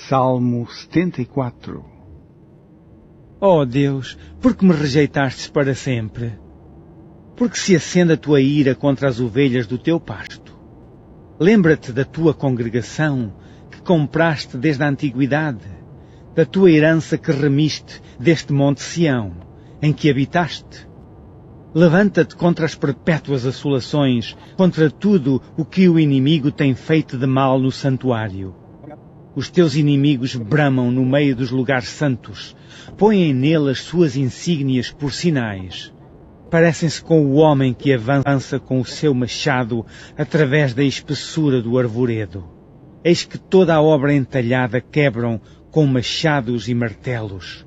Salmo 74. Ó Deus, por que me rejeitastes para sempre? Porque se acende a tua ira contra as ovelhas do teu pasto. Lembra-te da tua congregação, que compraste desde a antiguidade, da tua herança que remiste deste monte Sião, em que habitaste. Levanta-te contra as perpétuas assolações, contra tudo o que o inimigo tem feito de mal no santuário. Os teus inimigos bramam no meio dos lugares santos, põem nele as suas insígnias por sinais. Parecem-se com o homem que avança com o seu machado através da espessura do arvoredo. Eis que toda a obra entalhada quebram com machados e martelos.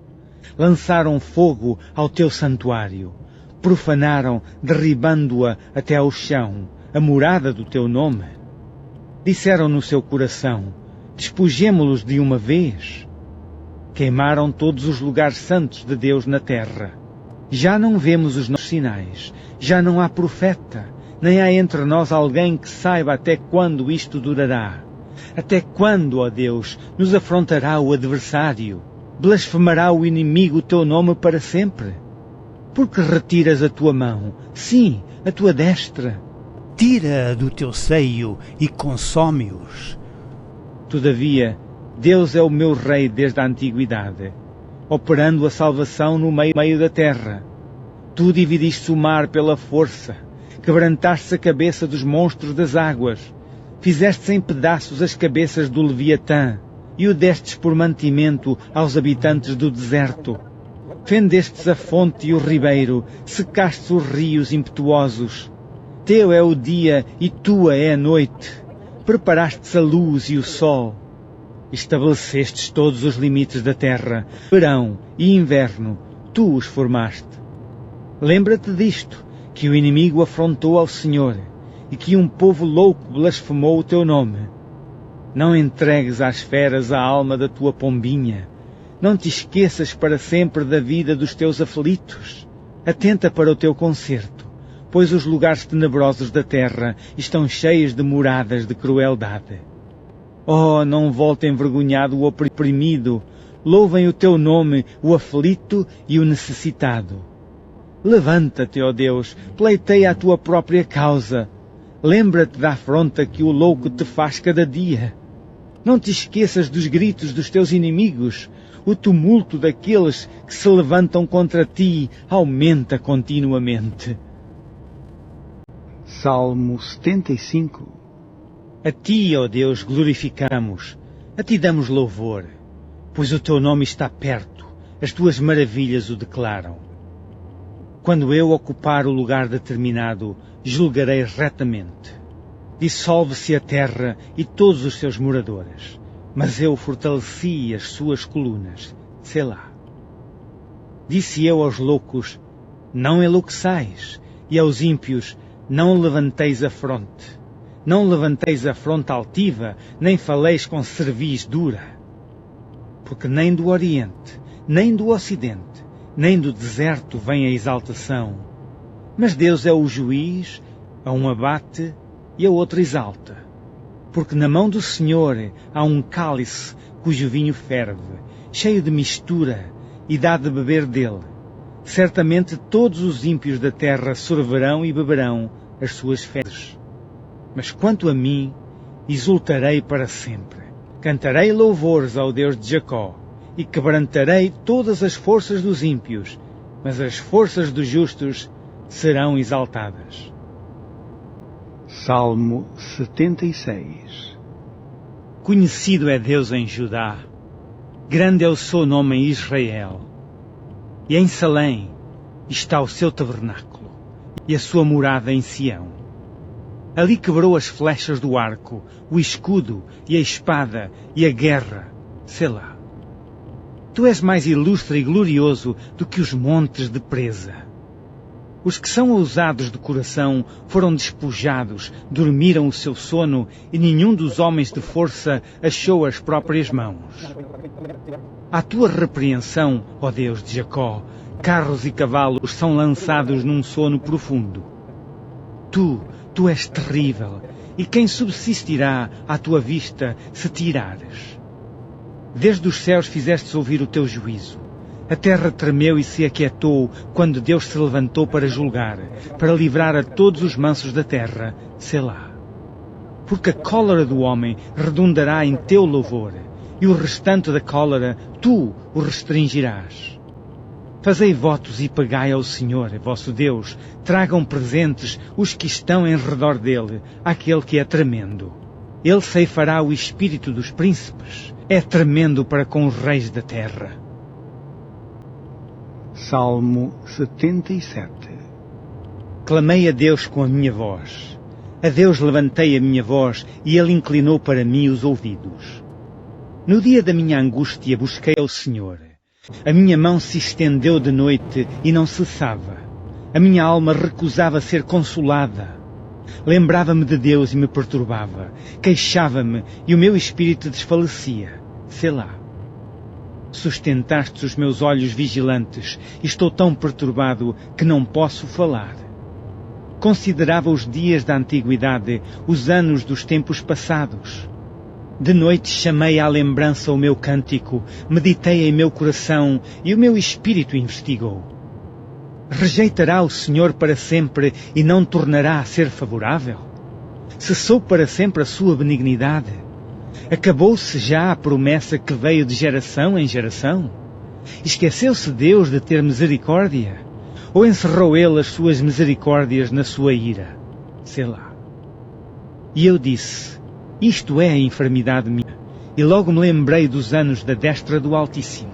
Lançaram fogo ao teu santuário, profanaram, derribando-a até ao chão, a morada do teu nome. Disseram no seu coração: despojemo-los de uma vez. Queimaram todos os lugares santos de Deus na terra. Já não vemos os nossos sinais, já não há profeta, nem há entre nós alguém que saiba até quando isto durará. Até quando, ó Deus, nos afrontará o adversário? Blasfemará o inimigo o teu nome para sempre? Porque retiras a tua mão, sim, a tua destra. Tira do teu seio e consome-os. Todavia, Deus é o meu Rei desde a antiguidade, operando a salvação no meio da terra. Tu dividiste o mar pela força, quebrantaste a cabeça dos monstros das águas, fizeste em pedaços as cabeças do Leviatã, e o destes por mantimento aos habitantes do deserto. Fendestes a fonte e o ribeiro, secaste os rios impetuosos. Teu é o dia e tua é a noite. Preparastes a luz e o sol. Estabelecestes todos os limites da terra, verão e inverno, tu os formaste. Lembra-te disto, que o inimigo afrontou ao Senhor, e que um povo louco blasfemou o teu nome. Não entregues às feras a alma da tua pombinha, não te esqueças para sempre da vida dos teus aflitos. Atenta para o teu conserto, pois os lugares tenebrosos da terra estão cheios de moradas de crueldade. Oh, não volte envergonhado o oprimido, louvem o teu nome o aflito e o necessitado. Levanta-te, ó Deus, pleiteia a tua própria causa. Lembra-te da afronta que o louco te faz cada dia. Não te esqueças dos gritos dos teus inimigos. O tumulto daqueles que se levantam contra ti aumenta continuamente. Salmo 75. A ti, ó Deus, glorificamos, a ti damos louvor, pois o teu nome está perto, as tuas maravilhas o declaram. Quando eu ocupar o lugar determinado, julgarei retamente. Dissolve-se a terra e todos os seus moradores, mas eu fortaleci as suas colunas, Selá. Disse eu aos loucos: não enlouqueçais, e aos ímpios: não levanteis a fronte. Não levanteis a fronte altiva, nem faleis com cerviz dura. Porque nem do Oriente, nem do Ocidente, nem do deserto vem a exaltação. Mas Deus é o juiz, a um abate e a outro exalta. Porque na mão do Senhor há um cálice cujo vinho ferve, cheio de mistura, e dá de beber dele. Certamente todos os ímpios da terra sorverão e beberão as suas fezes. Mas quanto a mim, exultarei para sempre. Cantarei louvores ao Deus de Jacó, e quebrantarei todas as forças dos ímpios, mas as forças dos justos serão exaltadas. Salmo 76. Conhecido é Deus em Judá, grande é o seu nome em Israel. E em Salém está o seu tabernáculo, e a sua morada em Sião. Ali quebrou as flechas do arco, o escudo e a espada e a guerra, Selá. Tu és mais ilustre e glorioso do que os montes de presa. Os que são ousados de coração foram despojados, dormiram o seu sono, e nenhum dos homens de força achou as próprias mãos. À tua repreensão, ó Deus de Jacó, carros e cavalos são lançados num sono profundo. Tu és terrível, e quem subsistirá à tua vista se tirares? Desde os céus fizestes ouvir o teu juízo. A terra tremeu e se aquietou quando Deus se levantou para julgar, para livrar a todos os mansos da terra, Selá. Porque a cólera do homem redundará em teu louvor, e o restante da cólera tu o restringirás. Fazei votos e pagai ao Senhor, vosso Deus, tragam presentes os que estão em redor dele, àquele que é tremendo. Ele ceifará o espírito dos príncipes, é tremendo para com os reis da terra. Salmo 77. Clamei a Deus com a minha voz. A Deus levantei a minha voz e Ele inclinou para mim os ouvidos. No dia da minha angústia busquei ao Senhor. A minha mão se estendeu de noite e não cessava. A minha alma recusava ser consolada. Lembrava-me de Deus e me perturbava. Queixava-me e o meu espírito desfalecia. Selá. Sustentaste os meus olhos vigilantes e estou tão perturbado que não posso falar. Considerava os dias da antiguidade, os anos dos tempos passados. De noite chamei à lembrança o meu cântico, meditei em meu coração e o meu espírito investigou. Rejeitará o Senhor para sempre e não tornará a ser favorável? Cessou para sempre a sua benignidade? Acabou-se já a promessa que veio de geração em geração? Esqueceu-se Deus de ter misericórdia? Ou encerrou Ele as suas misericórdias na sua ira? Selá. E eu disse, isto é a enfermidade minha, e logo me lembrei dos anos da destra do Altíssimo.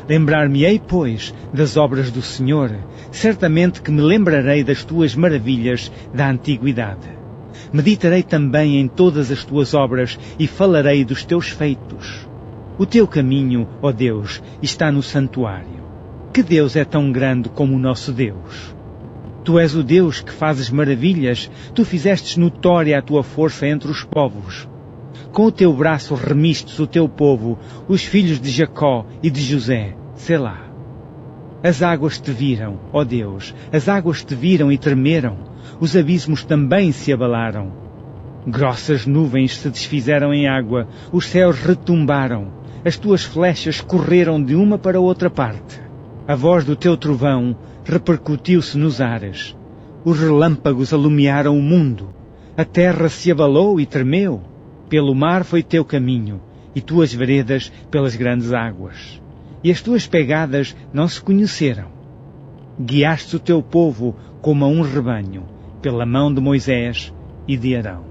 Lembrar-me-ei, pois, das obras do Senhor, certamente que me lembrarei das tuas maravilhas da antiguidade. Meditarei também em todas as tuas obras e falarei dos teus feitos. O teu caminho, ó Deus, está no santuário. Que Deus é tão grande como o nosso Deus? Tu és o Deus que fazes maravilhas, tu fizestes notória a tua força entre os povos. Com o teu braço remistes o teu povo, os filhos de Jacó e de José, Selá. As águas te viram, ó Deus, as águas te viram e tremeram, os abismos também se abalaram. Grossas nuvens se desfizeram em água, os céus retumbaram, as tuas flechas correram de uma para outra parte. A voz do teu trovão repercutiu-se nos ares. Os relâmpagos alumiaram o mundo. A terra se abalou e tremeu. Pelo mar foi teu caminho, e tuas veredas pelas grandes águas. E as tuas pegadas não se conheceram. Guiaste o teu povo como a um rebanho, pela mão de Moisés e de Arão.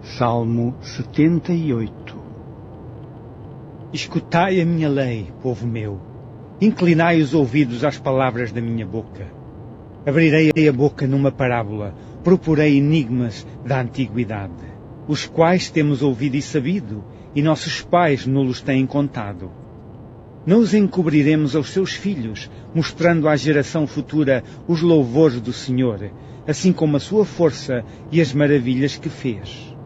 Salmo 78. Escutai a minha lei, povo meu. Inclinai os ouvidos às palavras da minha boca. Abrirei a boca numa parábola, proporei enigmas da antiguidade, os quais temos ouvido e sabido, e nossos pais nos têm contado. Não os encobriremos aos seus filhos, mostrando à geração futura os louvores do Senhor, assim como a sua força e as maravilhas que fez.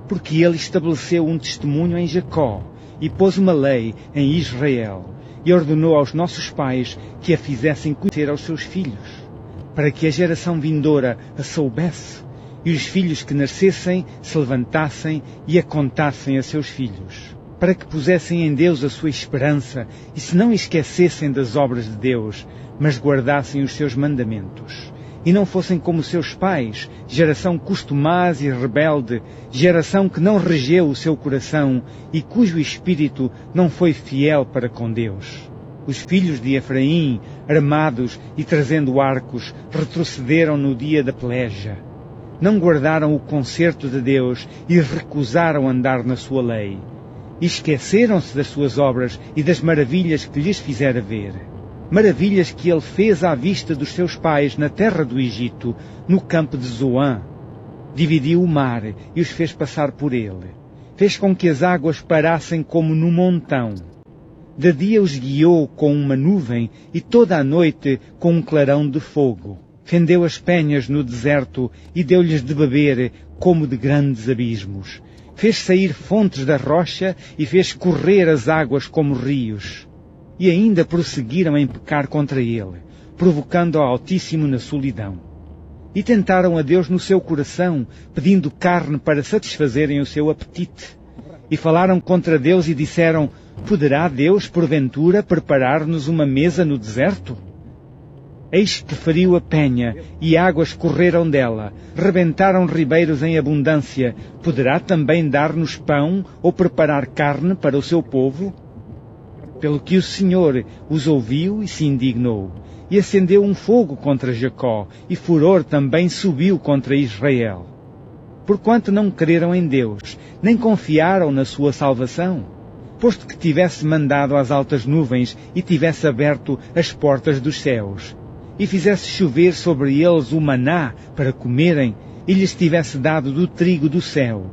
Porque Ele estabeleceu um testemunho em Jacó, e pôs uma lei em Israel, e ordenou aos nossos pais que a fizessem conhecer aos seus filhos, para que a geração vindoura a soubesse, e os filhos que nascessem se levantassem e a contassem a seus filhos, para que pusessem em Deus a sua esperança e se não esquecessem das obras de Deus, mas guardassem os seus mandamentos, e não fossem como seus pais, geração costumaz e rebelde, geração que não regeu o seu coração e cujo espírito não foi fiel para com Deus. Os filhos de Efraim, armados e trazendo arcos, retrocederam no dia da peleja. Não guardaram o concerto de Deus e recusaram andar na sua lei. Esqueceram-se das suas obras e das maravilhas que lhes fizera ver. Maravilhas que ele fez à vista dos seus pais na terra do Egito, no campo de Zoan. Dividiu o mar e os fez passar por ele. Fez com que as águas parassem como no montão. De dia os guiou com uma nuvem e toda a noite com um clarão de fogo. Fendeu as penhas no deserto e deu-lhes de beber como de grandes abismos. Fez sair fontes da rocha e fez correr as águas como rios. E ainda prosseguiram em pecar contra ele, provocando ao Altíssimo na solidão. E tentaram a Deus no seu coração, pedindo carne para satisfazerem o seu apetite. e falaram contra Deus e disseram: poderá Deus, porventura, preparar-nos uma mesa no deserto? Eis que feriu a penha, e águas correram dela, rebentaram ribeiros em abundância. Poderá também dar-nos pão, ou preparar carne para o seu povo? Pelo que o Senhor os ouviu e se indignou, e acendeu um fogo contra Jacó, e furor também subiu contra Israel. Porquanto não creram em Deus, nem confiaram na sua salvação, posto que tivesse mandado as altas nuvens e tivesse aberto as portas dos céus, e fizesse chover sobre eles o maná para comerem, e lhes tivesse dado do trigo do céu.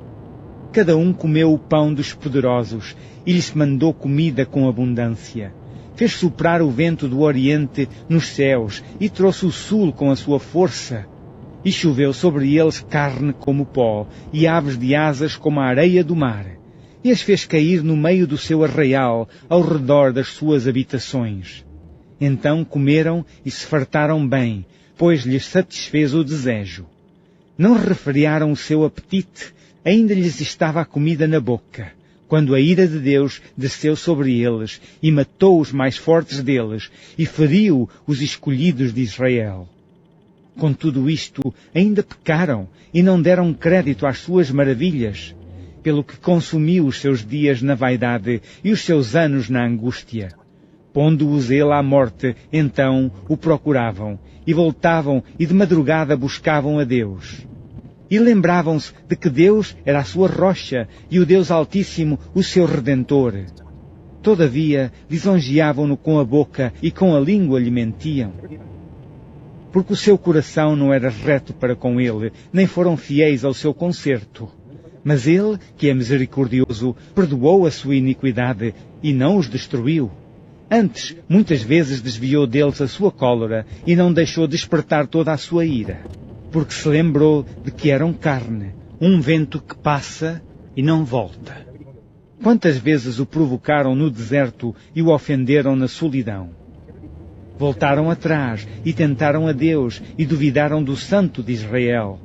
Cada um comeu o pão dos poderosos, e lhes mandou comida com abundância. Fez soprar o vento do oriente nos céus, e trouxe o sul com a sua força. E choveu sobre eles carne como pó, e aves de asas como a areia do mar. E as fez cair no meio do seu arraial, ao redor das suas habitações. Então comeram e se fartaram bem, pois lhes satisfez o desejo. Não refriaram o seu apetite, ainda lhes estava a comida na boca, quando a ira de Deus desceu sobre eles, e matou os mais fortes deles, e feriu os escolhidos de Israel. Com tudo isto, ainda pecaram, e não deram crédito às suas maravilhas, pelo que consumiu os seus dias na vaidade, e os seus anos na angústia. Pondo-os ele à morte, então o procuravam, e voltavam, e de madrugada buscavam a Deus. E lembravam-se de que Deus era a sua rocha, e o Deus Altíssimo o seu Redentor. Todavia, lisonjeavam-no com a boca, e com a língua lhe mentiam. Porque o seu coração não era reto para com ele, nem foram fiéis ao seu concerto. Mas ele, que é misericordioso, perdoou a sua iniquidade, e não os destruiu. Antes, muitas vezes desviou deles a sua cólera, e não deixou despertar toda a sua ira. Porque se lembrou de que eram carne, um vento que passa e não volta. Quantas vezes o provocaram no deserto e o ofenderam na solidão? Voltaram atrás e tentaram a Deus e duvidaram do Santo de Israel.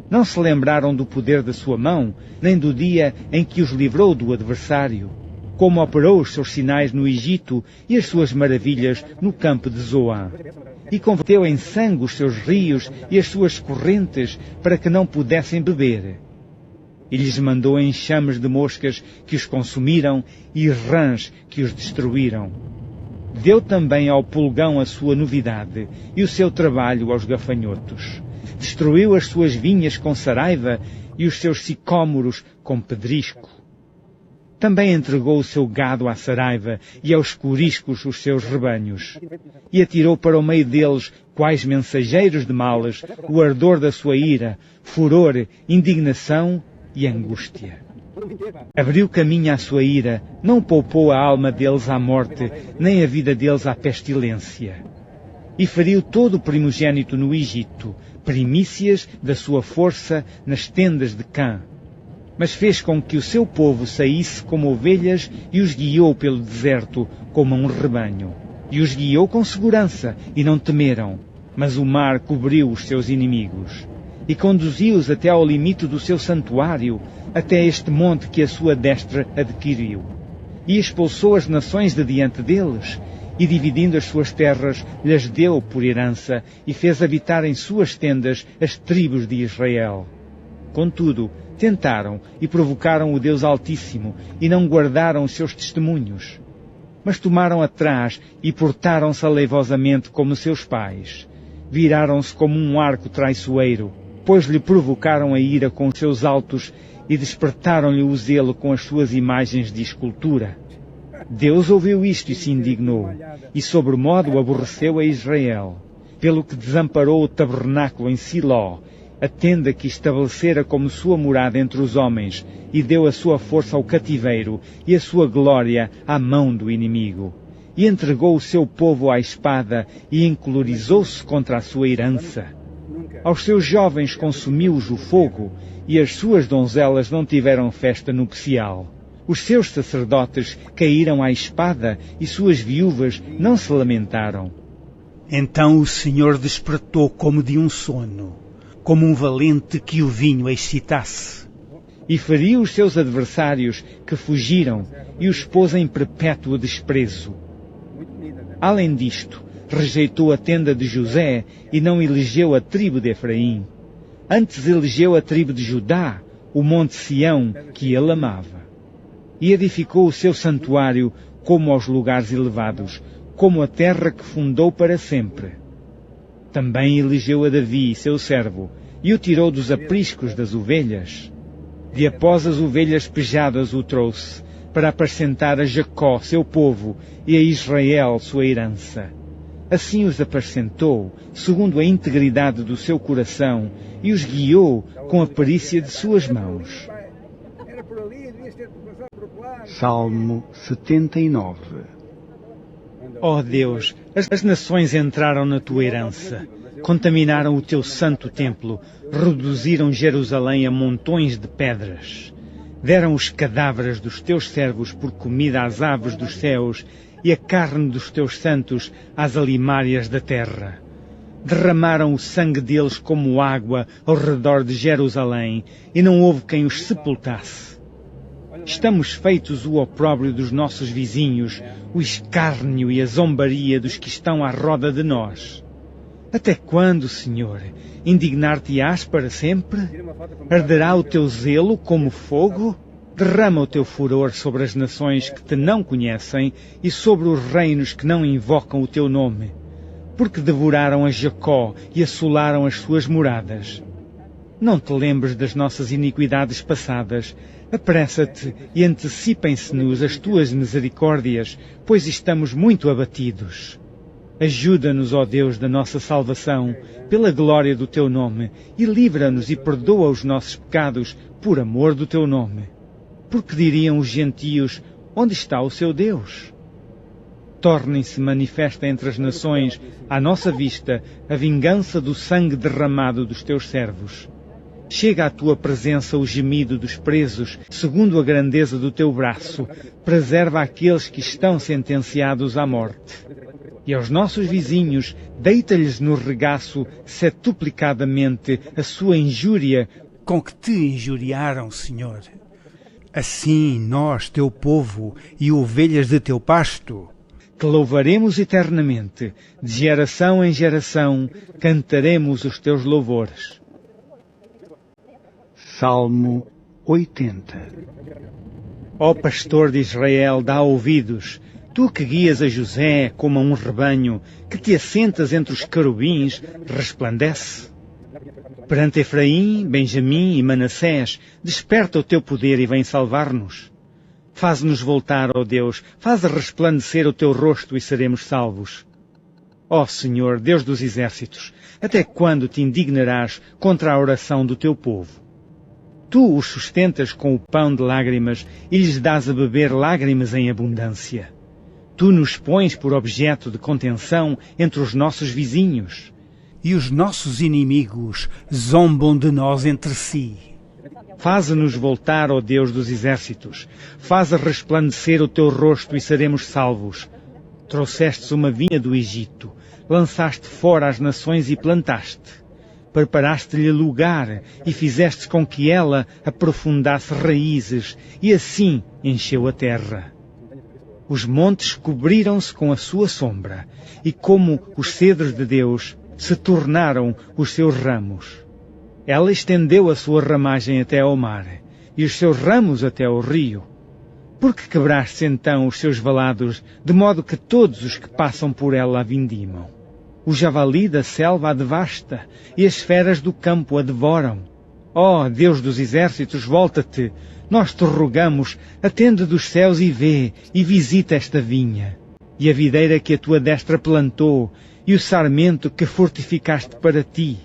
Não se lembraram do poder da sua mão, nem do dia em que os livrou do adversário, como operou os seus sinais no Egito e as suas maravilhas no campo de Zoan. E converteu em sangue os seus rios e as suas correntes, para que não pudessem beber. E lhes mandou enxames de moscas que os consumiram e rãs que os destruíram. Deu também ao pulgão a sua novidade e o seu trabalho aos gafanhotos. Destruiu as suas vinhas com saraiva e os seus sicômoros com pedrisco. Também entregou o seu gado à saraiva e aos coriscos os seus rebanhos. E atirou para o meio deles, quais mensageiros de males, o ardor da sua ira, furor, indignação e angústia. Abriu caminho à sua ira, não poupou a alma deles à morte, nem a vida deles à pestilência. E feriu todo o primogênito no Egito, primícias da sua força nas tendas de Cã. Mas fez com que o seu povo saísse como ovelhas e os guiou pelo deserto como um rebanho. E os guiou com segurança e não temeram, mas o mar cobriu os seus inimigos. E conduziu-os até ao limite do seu santuário, até este monte que a sua destra adquiriu. E expulsou as nações de diante deles, e dividindo as suas terras, lhes deu por herança, e fez habitar em suas tendas as tribos de Israel. Contudo, tentaram e provocaram o Deus Altíssimo, e não guardaram os seus testemunhos. Mas tomaram atrás e portaram-se aleivosamente como seus pais. Viraram-se como um arco traiçoeiro, pois lhe provocaram a ira com os seus altos e despertaram-lhe o zelo com as suas imagens de escultura. Deus ouviu isto e se indignou, e sobremodo aborreceu a Israel, pelo que desamparou o tabernáculo em Siló, a tenda que estabelecera como sua morada entre os homens, e deu a sua força ao cativeiro e a sua glória à mão do inimigo. E entregou o seu povo à espada e encolorizou-se contra a sua herança. Aos seus jovens consumiu-os o fogo, e as suas donzelas não tiveram festa nupcial. Os seus sacerdotes caíram à espada, e suas viúvas não se lamentaram. Então o Senhor despertou como de um sono, como um valente que o vinho excitasse. e feriu os seus adversários que fugiram e os pôs em perpétuo desprezo. Além disto, rejeitou a tenda de José e não elegeu a tribo de Efraim. Antes elegeu a tribo de Judá, o monte Sião, que ele amava. E edificou o seu santuário como aos lugares elevados, como a terra que fundou para sempre. Também elegeu a Davi, seu servo, e o tirou dos apriscos das ovelhas. De após as ovelhas pejadas o trouxe, para apacentar a Jacó, seu povo, e a Israel, sua herança. Assim os apacentou, segundo a integridade do seu coração, e os guiou com a perícia de suas mãos. Salmo 79. Ó Deus, as nações entraram na tua herança, contaminaram o teu santo templo, reduziram Jerusalém a montões de pedras. Deram os cadáveres dos teus servos por comida às aves dos céus e a carne dos teus santos às alimárias da terra. Derramaram o sangue deles como água ao redor de Jerusalém e não houve quem os sepultasse. Estamos feitos o opróbrio dos nossos vizinhos, o escárnio e a zombaria dos que estão à roda de nós. Até quando, Senhor, indignar-te-ás para sempre? Arderá o teu zelo como fogo? Derrama o teu furor sobre as nações que te não conhecem e sobre os reinos que não invocam o teu nome, porque devoraram a Jacó e assolaram as suas moradas. Não te lembres das nossas iniquidades passadas. Apressa-te e antecipem-se-nos as tuas misericórdias, pois estamos muito abatidos. Ajuda-nos, ó Deus da nossa salvação, pela glória do teu nome, e livra-nos e perdoa os nossos pecados por amor do teu nome. Porque diriam os gentios, onde está o seu Deus? Tornem-se manifesta entre as nações, à nossa vista, a vingança do sangue derramado dos teus servos. Chega à tua presença o gemido dos presos, segundo a grandeza do teu braço, preserva aqueles que estão sentenciados à morte. E aos nossos vizinhos, deita-lhes no regaço setuplicadamente a sua injúria com que te injuriaram, Senhor. Assim nós, teu povo, e ovelhas de teu pasto, te louvaremos eternamente, de geração em geração, cantaremos os teus louvores. Salmo 80. Ó pastor de Israel, dá ouvidos, tu que guias a José como a um rebanho, que te assentas entre os querubins, resplandece. Perante Efraim, Benjamim e Manassés, desperta o teu poder e vem salvar-nos. Faz-nos voltar, ó Deus, faz resplandecer o teu rosto e seremos salvos. Ó Senhor, Deus dos exércitos, até quando te indignarás contra a oração do teu povo? Tu os sustentas com o pão de lágrimas e lhes dás a beber lágrimas em abundância. Tu nos pões por objeto de contenção entre os nossos vizinhos. E os nossos inimigos zombam de nós entre si. Faze-nos voltar, ó Deus dos exércitos. Faze resplandecer o teu rosto e seremos salvos. Trouxestes uma vinha do Egito, lançaste fora as nações e plantaste. Preparaste-lhe lugar e fizeste com que ela aprofundasse raízes e assim encheu a terra. Os montes cobriram-se com a sua sombra e como os cedros de Deus se tornaram os seus ramos. Ela estendeu a sua ramagem até ao mar e os seus ramos até ao rio. Por que quebraste então os seus valados, de modo que todos os que passam por ela a vindimam? O javali da selva a devasta, e as feras do campo a devoram. Ó Deus dos exércitos, volta-te, nós te rogamos, atende dos céus e vê, e visita esta vinha, e a videira que a tua destra plantou, e o sarmento que fortificaste para ti.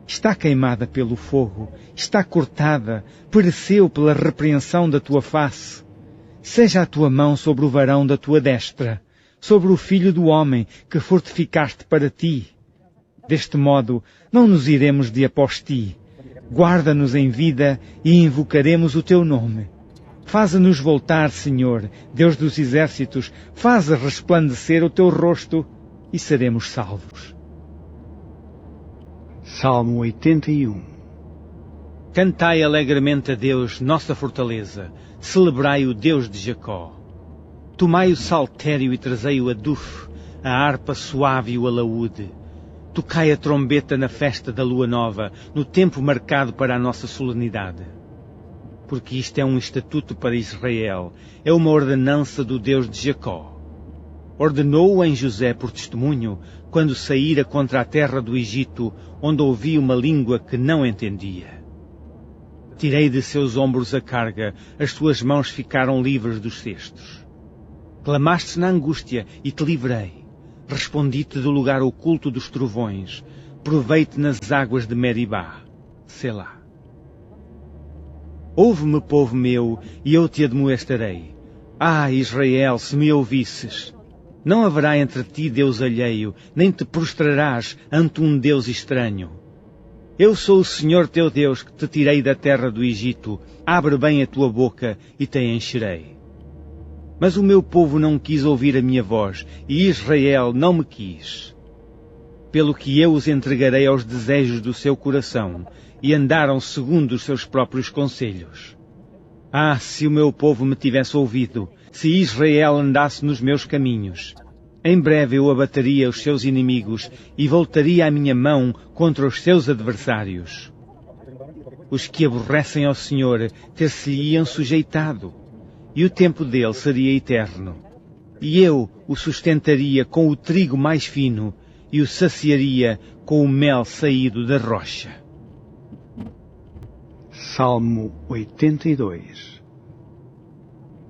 Está queimada pelo fogo, está cortada, pereceu pela repreensão da tua face. Seja a tua mão sobre o varão da tua destra, sobre o filho do homem que fortificaste para ti. Deste modo, não nos iremos de após ti. Guarda-nos em vida e invocaremos o teu nome. Faze-nos voltar, Senhor, Deus dos exércitos, faze resplandecer o teu rosto e seremos salvos. Salmo 81. Cantai alegremente a Deus, nossa fortaleza, celebrai o Deus de Jacó. Tomai o saltério e trazei o adufo, a harpa suave e o alaúde. Tocai a trombeta na festa da lua nova, no tempo marcado para a nossa solenidade. Porque isto é um estatuto para Israel, é uma ordenança do Deus de Jacó. Ordenou-o em José por testemunho, quando saíra contra a terra do Egito, onde ouvi uma língua que não entendia. Tirei de seus ombros a carga, as suas mãos ficaram livres dos cestos. Clamaste na angústia e te livrei. Respondi-te do lugar oculto dos trovões. Provei-te nas águas de Meribá. Selá. Ouve-me, povo meu, e eu te admoestarei. Ah, Israel, se me ouvisses! Não haverá entre ti Deus alheio, nem te prostrarás ante um Deus estranho. Eu sou o Senhor teu Deus, que te tirei da terra do Egito. Abre bem a tua boca e te encherei. Mas o meu povo não quis ouvir a minha voz, e Israel não me quis. Pelo que eu os entregarei aos desejos do seu coração, e andaram segundo os seus próprios conselhos. Ah, se o meu povo me tivesse ouvido, se Israel andasse nos meus caminhos! Em breve eu abateria os seus inimigos e voltaria a minha mão contra os seus adversários. Os que aborrecem ao Senhor ter-se-lhe-iam sujeitado, e o tempo dele seria eterno. E eu o sustentaria com o trigo mais fino e o saciaria com o mel saído da rocha. Salmo 82.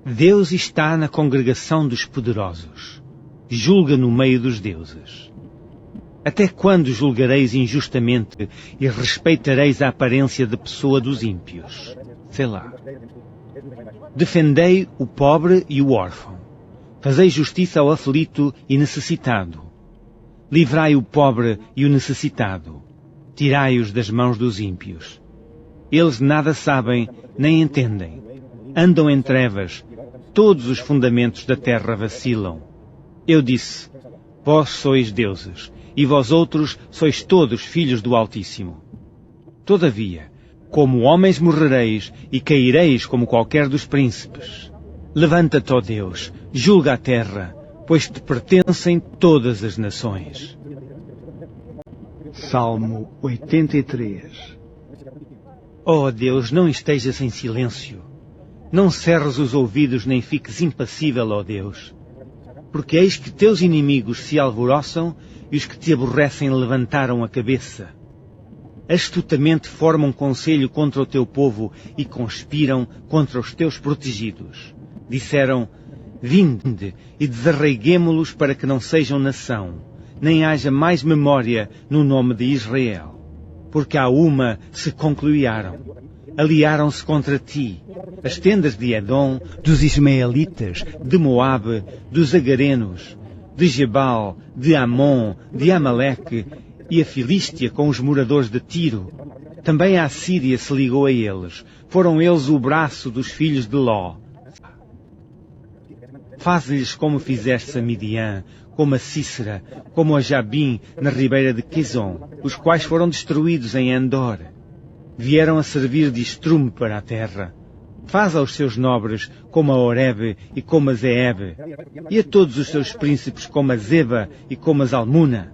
Deus está na congregação dos poderosos. Julga no meio dos deuses. Até quando julgareis injustamente e respeitareis a aparência de pessoa dos ímpios? Selá. Defendei o pobre e o órfão. Fazei justiça ao aflito e necessitado. Livrai o pobre e o necessitado. Tirai-os das mãos dos ímpios. Eles nada sabem, nem entendem. Andam em trevas. Todos os fundamentos da terra vacilam. Eu disse, vós sois deuses, e vós outros sois todos filhos do Altíssimo. Todavia, como homens morrereis e caireis como qualquer dos príncipes. Levanta-te, ó Deus, julga a terra, pois te pertencem todas as nações. Salmo 83. Ó Deus, não estejas em silêncio. Não cerres os ouvidos nem fiques impassível, ó Deus. Porque eis que teus inimigos se alvoroçam e os que te aborrecem levantaram a cabeça. Astutamente formam conselho contra o teu povo e conspiram contra os teus protegidos. Disseram, vinde e desarraiguemo-los para que não sejam nação, nem haja mais memória no nome de Israel. Porque há uma se concluíram, aliaram-se contra ti, as tendas de Edom, dos ismaelitas, de Moabe, dos agarenos, de Jebal, de Amon, de Amaleque, e a Filístia com os moradores de Tiro. Também a Assíria se ligou a eles. Foram eles o braço dos filhos de Ló. Faz-lhes como fizeste a Midian, como a Cícera, como a Jabim na ribeira de Quizon, os quais foram destruídos em Endor. Vieram a servir de estrume para a terra. Faz aos seus nobres como a Oreb e como a Zeeb, e a todos os seus príncipes como a Zeba e como a Zalmuna,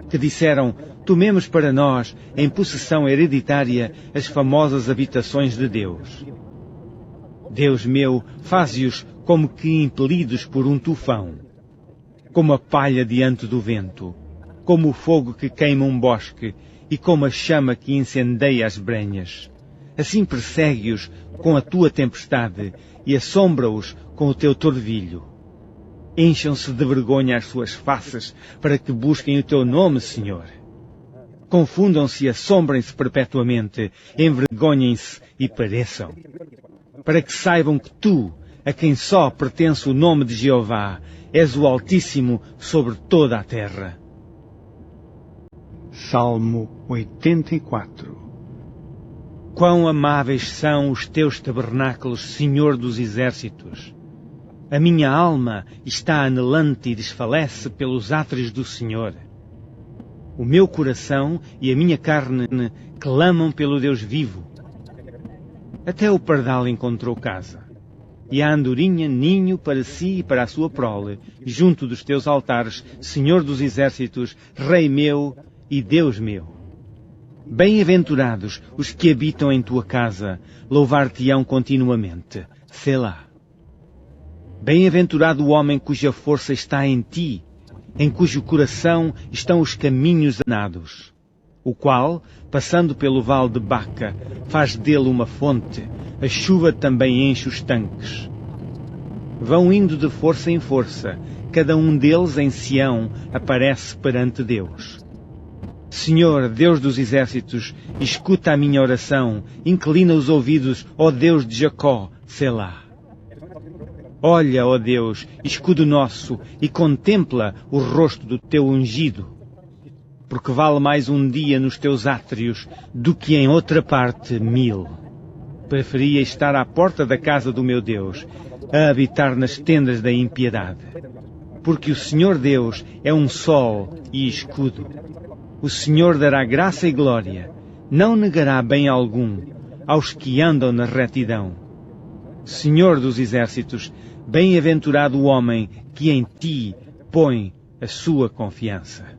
que disseram, tomemos para nós, em possessão hereditária, as famosas habitações de Deus. Deus meu, faze-os como que impelidos por um tufão, como a palha diante do vento, como o fogo que queima um bosque e como a chama que incendeia as brenhas. Assim persegue-os com a tua tempestade e assombra-os com o teu torvilho. Encham-se de vergonha as suas faces para que busquem o teu nome, Senhor. Confundam-se e assombrem-se perpetuamente, envergonhem-se e pereçam. Para que saibam que tu, a quem só pertence o nome de Jeová, és o Altíssimo sobre toda a terra. Salmo 84. Quão amáveis são os teus tabernáculos, Senhor dos exércitos! A minha alma está anelante e desfalece pelos átrios do Senhor. O meu coração e a minha carne clamam pelo Deus vivo. Até o pardal encontrou casa, e a andorinha ninho para si e para a sua prole, junto dos teus altares, Senhor dos exércitos, Rei meu e Deus meu. Bem-aventurados os que habitam em tua casa, louvar-te-ão continuamente. Selá. Bem-aventurado o homem cuja força está em ti, em cujo coração estão os caminhos anados, o qual, passando pelo vale de Baca, faz dele uma fonte, a chuva também enche os tanques. Vão indo de força em força, cada um deles em Sião aparece perante Deus. Senhor, Deus dos exércitos, escuta a minha oração, inclina os ouvidos, ó Deus de Jacó, Selá. Olha, ó Deus, escudo nosso, e contempla o rosto do teu ungido, porque vale mais um dia nos teus átrios do que em outra parte 1000. Preferia estar à porta da casa do meu Deus, a habitar nas tendas da impiedade. Porque o Senhor Deus é um sol e escudo. O Senhor dará graça e glória, não negará bem algum aos que andam na retidão. Senhor dos exércitos, bem-aventurado o homem que em ti põe a sua confiança.